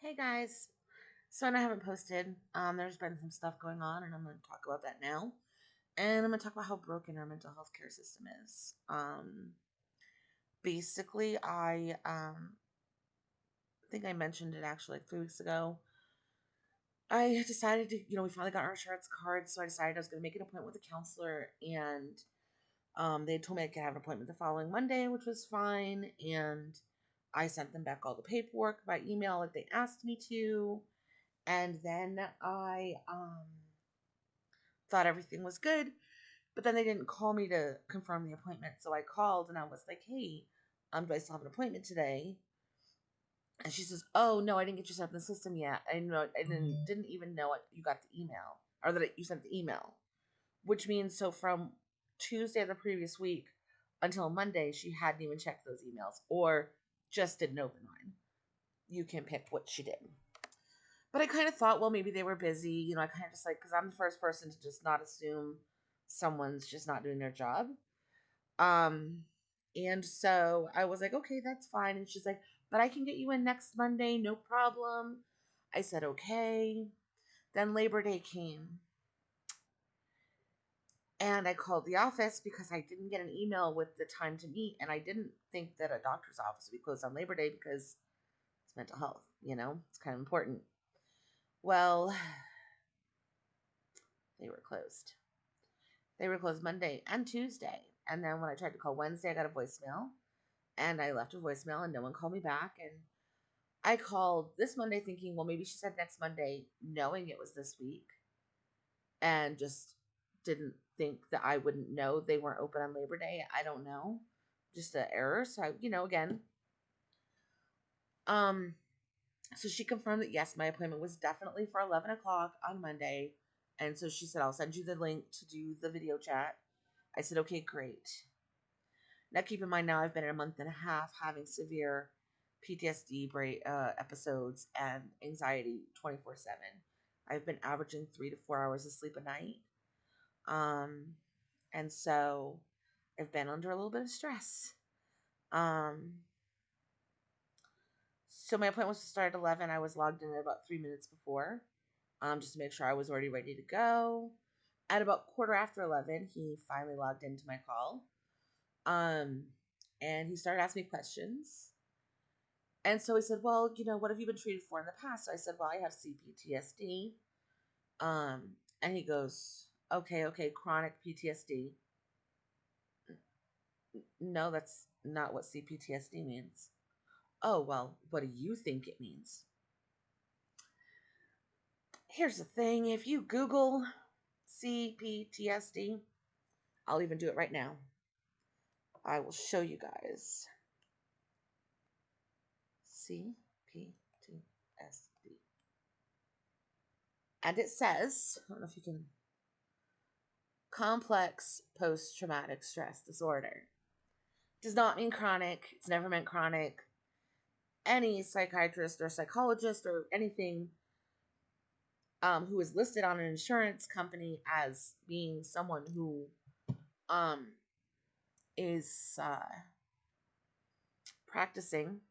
Hey guys. So I know I haven't posted. There's been some stuff going on, and I'm going to talk about that now. And I'm going to talk about how broken our mental health care system is. Basically, I think I mentioned it actually like 3 weeks ago. I decided to, we finally got our insurance card, so I decided I was going to make an appointment with a counselor, and they told me I could have an appointment the following Monday, which was fine. And I sent them back all the paperwork by email like they asked me to. And then I thought everything was good, but then they didn't call me to confirm the appointment. So I called and I was like, "Hey, do I still have an appointment today?" And she says, "Oh no, I didn't get you set up in the system yet. I didn't even know you got the email or that you sent the email." Which means so from Tuesday of the previous week until Monday, she hadn't even checked those emails or just didn't open mine. You can pick what she did. But I kind of thought, well, maybe they were busy. I kind of just like, because I'm the first person to just not assume someone's just not doing their job. Um, and so I was like, okay, that's fine. And she's like, but I can get you in next Monday, no problem. I said, okay. Then Labor Day came. And I called the office because I didn't get an email with the time to meet. And I didn't think that a doctor's office would be closed on Labor Day because it's mental health, it's kind of important. Well, they were closed. They were closed Monday and Tuesday. And then when I tried to call Wednesday, I got a voicemail. And I left a voicemail and no one called me back. And I called this Monday thinking, well, maybe she said next Monday, knowing it was this week. And just didn't think that I wouldn't know they weren't open on Labor Day. I don't know. Just an error. So, again. Um, so she confirmed that yes, my appointment was definitely for 11 o'clock on Monday. And so she said, I'll send you the link to do the video chat. I said, okay, great. Now, keep in mind, now I've been in a month and a half having severe PTSD episodes and anxiety 24/7. I've been averaging 3 to 4 hours of sleep a night. And so I've been under a little bit of stress. So my appointment was to start at 11. I was logged in at about 3 minutes before, just to make sure I was already ready to go. At about quarter after 11, he finally logged into my call. And he started asking me questions. And so he said, well, what have you been treated for in the past? So I said, well, I have CPTSD. And he goes, okay, chronic PTSD. No, that's not what CPTSD means. Oh, well, what do you think it means? Here's the thing. If you Google CPTSD, I'll even do it right now. I will show you guys. CPTSD. And it says, I don't know if you can, complex post-traumatic stress disorder. Does not mean chronic. It's never meant chronic. Any psychiatrist or psychologist or anything who is listed on an insurance company as being someone who is practicing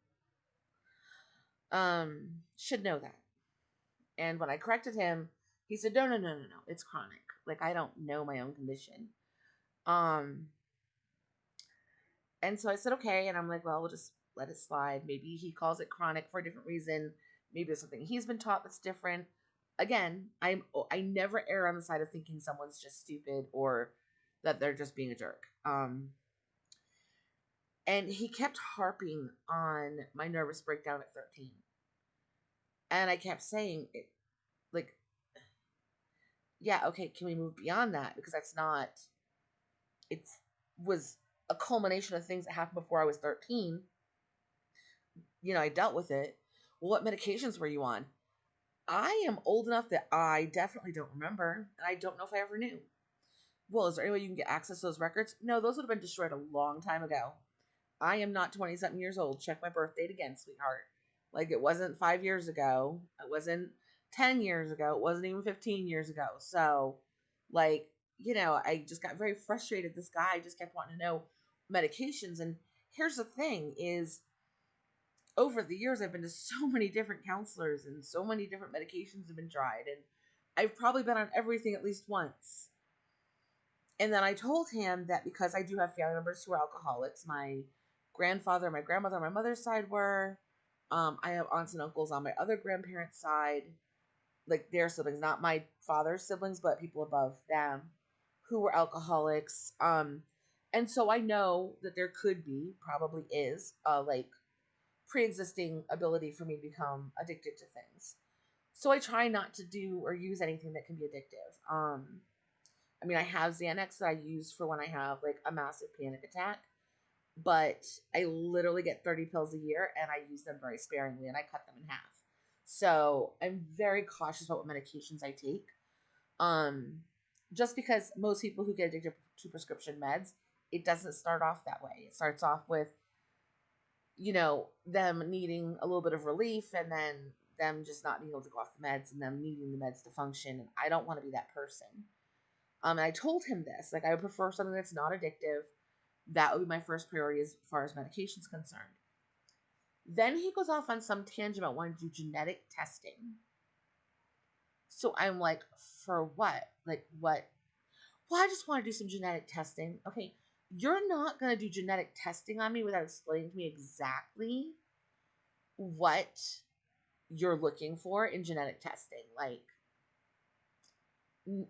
should know that. And when I corrected him, he said, no, it's chronic. Like, I don't know my own condition. And so I said, okay. And I'm like, well, we'll just let it slide. Maybe he calls it chronic for a different reason. Maybe there's something he's been taught that's different. Again, I never err on the side of thinking someone's just stupid or that they're just being a jerk. And he kept harping on my nervous breakdown at 13. And I kept saying, like, yeah, okay, can we move beyond that? Because that's not, it was a culmination of things that happened before I was 13. I dealt with it. Well, what medications were you on? I am old enough that I definitely don't remember, and I don't know if I ever knew. Well, is there any way you can get access to those records? No, those would have been destroyed a long time ago. I am not 20-something years old. Check my birth date again, sweetheart. Like, it wasn't 5 years ago. It wasn't 10 years ago. It wasn't even 15 years ago. So, like, I just got very frustrated. This guy just kept wanting to know medications. And here's the thing is, over the years, I've been to so many different counselors and so many different medications have been tried. And I've probably been on everything at least once. And then I told him that because I do have family members who are alcoholics, my grandfather, my grandmother on my mother's side were. I have aunts and uncles on my other grandparents' side, like their siblings, not my father's siblings, but people above them who were alcoholics. And so I know that there could be, probably is, like pre-existing ability for me to become addicted to things. So I try not to do or use anything that can be addictive. I mean, I have Xanax that I use for when I have like a massive panic attack, but I literally get 30 pills a year and I use them very sparingly and I cut them in half. So I'm very cautious about what medications I take. Um, just because most people who get addicted to prescription meds, it doesn't start off that way. It starts off with, them needing a little bit of relief and then them just not being able to go off the meds and them needing the meds to function. And I don't want to be that person. And I told him this, like, I would prefer something that's not addictive. That would be my first priority as far as medication's concerned. Then he goes off on some tangent about wanting to do genetic testing. So I'm like, for what? Like, what? Well, I just want to do some genetic testing. Okay, you're not going to do genetic testing on me without explaining to me exactly what you're looking for in genetic testing. Like,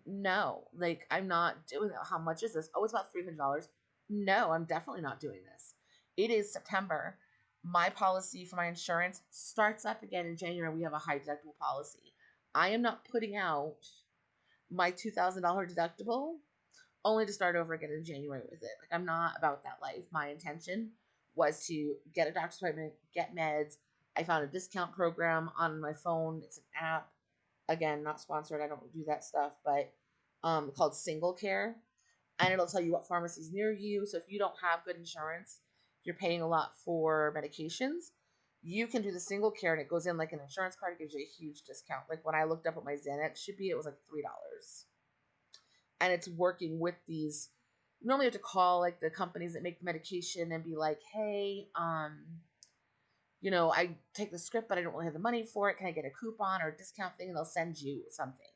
no, like, I'm not doing that. How much is this? Oh, it's about $300. No, I'm definitely not doing this. It is September. My policy for my insurance starts up again in January. We have a high deductible policy. I am not putting out my $2,000 deductible only to start over again in January with it. Like, I'm not about that life. My intention was to get a doctor's appointment, get meds. I found a discount program on my phone. It's an app. Again, not sponsored. I don't do that stuff, but called Single Care, and it'll tell you what pharmacies near you. So if you don't have good insurance, you're paying a lot for medications, you can do the Single Care, and it goes in like an insurance card. It gives you a huge discount. Like when I looked up what my Xanax should be, it was like $3, and it's working with these. Normally, you have to call like the companies that make the medication and be like, "Hey, I take the script, but I don't really have the money for it. Can I get a coupon or a discount thing?" And they'll send you something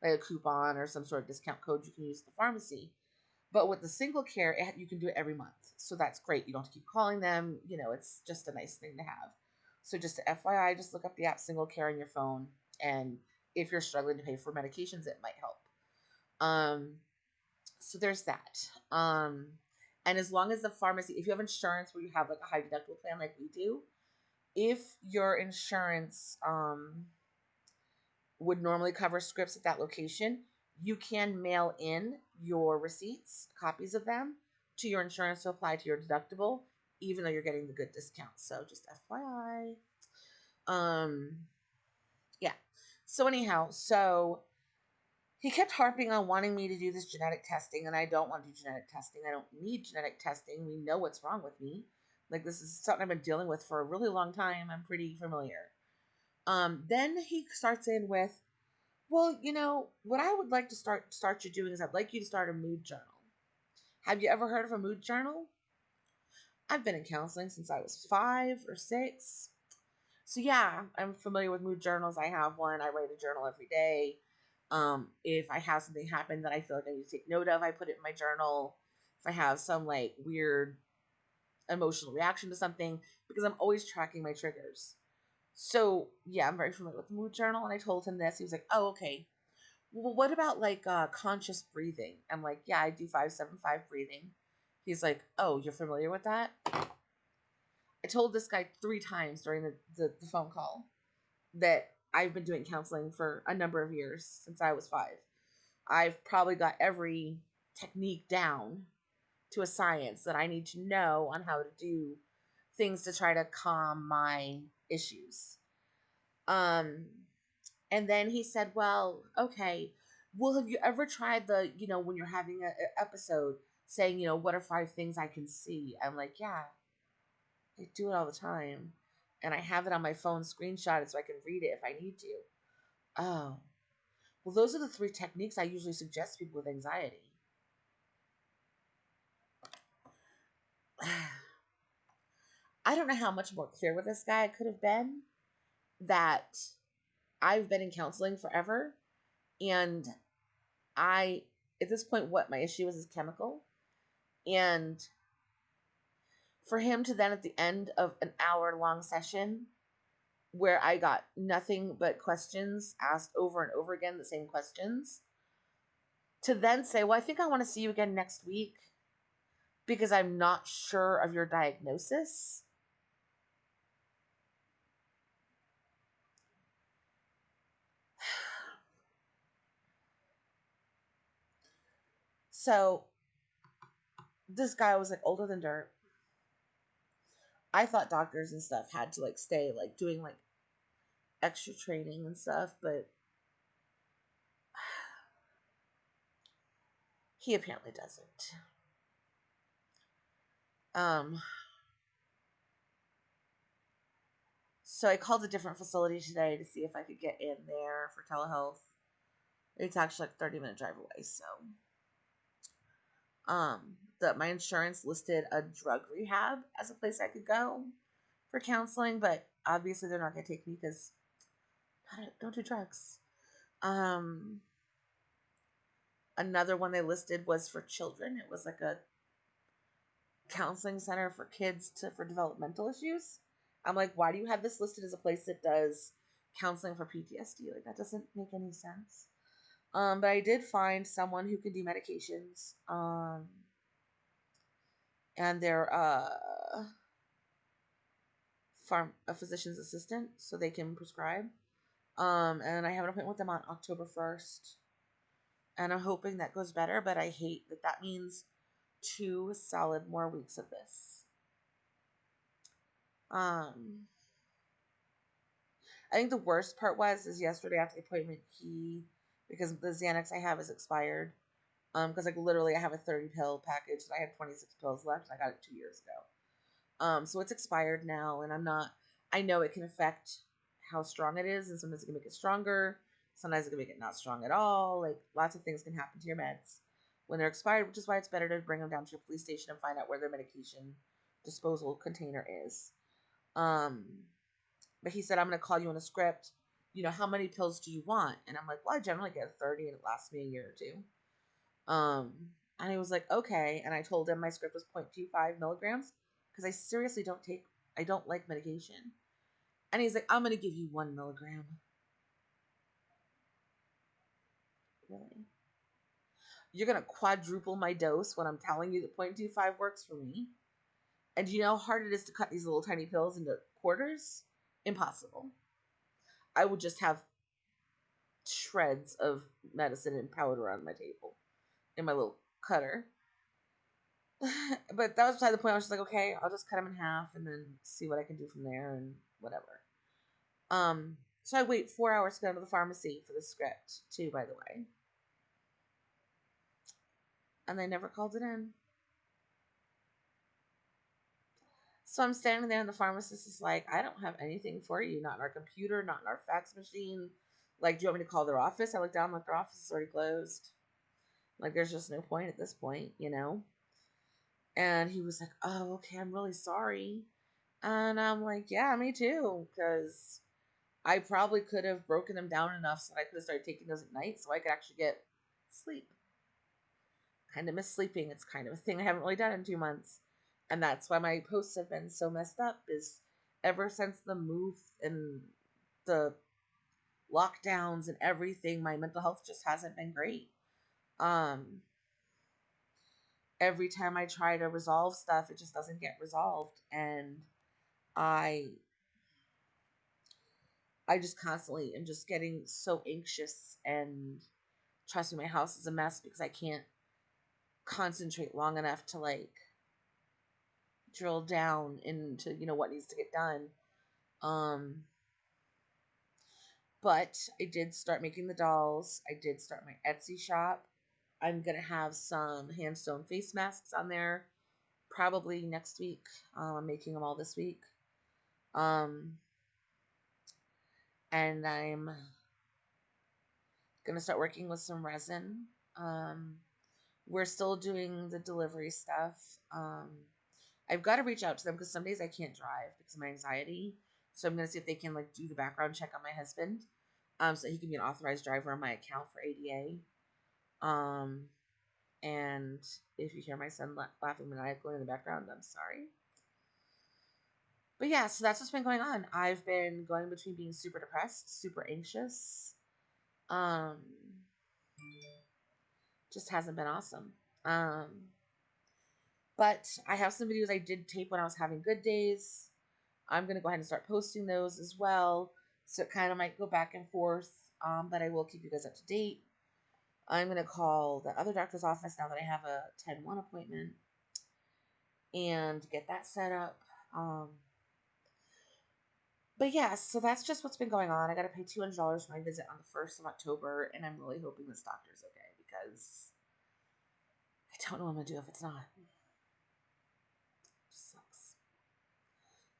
like a coupon or some sort of discount code you can use at the pharmacy. But with the Single Care, you can do it every month. So that's great. You don't have to keep calling them. It's just a nice thing to have. So just a FYI, just look up the app Single Care on your phone. And if you're struggling to pay for medications, it might help. So there's that. And as long as the pharmacy, if you have insurance where you have like a high deductible plan like we do, if your insurance would normally cover scripts at that location, you can mail in your receipts, copies of them, to your insurance to apply to your deductible, even though you're getting the good discount. So just FYI. Yeah. So anyhow, he kept harping on wanting me to do this genetic testing, and I don't want to do genetic testing. I don't need genetic testing. We know what's wrong with me. Like, this is something I've been dealing with for a really long time. I'm pretty familiar. Then he starts in with, well, what I would like to start you doing is I'd like you to start a mood journal. Have you ever heard of a mood journal? I've been in counseling since I was 5 or 6. So yeah, I'm familiar with mood journals. I have one. I write a journal every day. If I have something happen that I feel like I need to take note of, I put it in my journal. If I have some like weird emotional reaction to something, because I'm always tracking my triggers. So yeah, I'm very familiar with the mood journal. And I told him this. He was like, "Oh, okay. Well, what about like conscious breathing?" I'm like, "Yeah, I do 5-7-5 breathing." He's like, "Oh, you're familiar with that?" I told this guy 3 times during the phone call that I've been doing counseling for a number of years since I was 5. I've probably got every technique down to a science that I need to know on how to do things to try to calm my issues. And then he said, "Well, okay. Well, have you ever tried when you're having an episode saying, what are 5 things I can see?" I'm like, "Yeah, I do it all the time. And I have it on my phone screenshotted so I can read it if I need to." Oh, well, those are the 3 techniques I usually suggest to people with anxiety. I don't know how much more clear with this guy I could have been that I've been in counseling forever, and I, at this point, what my issue is chemical. And for him to then, at the end of an hour long session, where I got nothing but questions asked over and over again, the same questions, to then say, well, I think I want to see you again next week because I'm not sure of your diagnosis. So this guy was like older than dirt. I thought doctors and stuff had to like stay like doing like extra training and stuff, but he apparently doesn't. Um, so I called a different facility today to see if I could get in there for telehealth. It's actually like a 30-minute drive away, so my insurance listed a drug rehab as a place I could go for counseling, but obviously they're not gonna take me because I don't do drugs. Another one they listed was for children. It was like a counseling center for kids for developmental issues. I'm like, why do you have this listed as a place that does counseling for PTSD? Like that doesn't make any sense. But I did find someone who can do medications. And they're a physician's assistant, so they can prescribe. And I have an appointment with them on October 1st. And I'm hoping that goes better, but I hate that that means 2 solid more weeks of this. I think the worst part is yesterday after the appointment, because the Xanax I have is expired. Because like literally I have a 30 pill package and I had 26 pills left and I got it 2 years ago. So it's expired now, and I know it can affect how strong it is, and sometimes it can make it stronger. Sometimes it can make it not strong at all. Like lots of things can happen to your meds when they're expired, which is why it's better to bring them down to your police station and find out where their medication disposal container is. But he said, I'm going to call you on a script. How many pills do you want? And I'm like, well, I generally get 30 and it lasts me a year or two. And he was like, okay. And I told him my script was 0.25 milligrams because I don't like medication. And he's like, I'm going to give you 1 milligram. Really? You're going to quadruple my dose when I'm telling you that 0.25 works for me? And do you know how hard it is to cut these little tiny pills into quarters? Impossible. I would just have shreds of medicine and powder on my table in my little cutter. But that was beside the point. I was just like, okay, I'll just cut them in half and then see what I can do from there and whatever. So I wait 4 hours to go to the pharmacy for the script too, by the way. And they never called it in. So I'm standing there and the pharmacist is like, I don't have anything for you. Not in our computer, not in our fax machine. Like, do you want me to call their office? I look down, like, their office is already closed. Like, there's just no point at this point, And he was like, oh, okay, I'm really sorry. And I'm like, yeah, me too. Because I probably could have broken them down enough so that I could have started taking those at night so I could actually get sleep. Kind of miss sleeping. It's kind of a thing I haven't really done in 2 months. And that's why my posts have been so messed up, is ever since the move and the lockdowns and everything, my mental health just hasn't been great. Every time I try to resolve stuff, it just doesn't get resolved. And I just constantly am just getting so anxious, and trust me, my house is a mess because I can't concentrate long enough to like drill down into, what needs to get done. But I did start making the dolls. I did start my Etsy shop. I'm going to have some hand sewn face masks on there probably next week. I'm making them all this week. And I'm going to start working with some resin. We're still doing the delivery stuff. I've got to reach out to them because some days I can't drive because of my anxiety. So I'm gonna see if they can like do the background check on my husband, so he can be an authorized driver on my account for ADA. And if you hear my son laughing maniacally in the background, I'm sorry. But yeah, so that's what's been going on. I've been going between being super depressed, super anxious. Um, just hasn't been awesome. Um, but I have some videos I did tape when I was having good days. I'm gonna go ahead and start posting those as well. So it kind of might go back and forth. But I will keep you guys up to date. I'm gonna call the other doctor's office now that I have a 10-1 appointment and get that set up. But yeah, so that's just what's been going on. I got to pay $200 for my visit on the 1st of October, and I'm really hoping this doctor's okay because I don't know what I'm gonna do if it's not. It just sucks.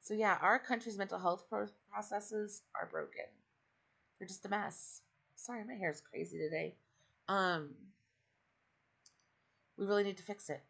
So yeah, our country's mental health processes are broken. They're just a mess. Sorry, my hair is crazy today. Um, we really need to fix it.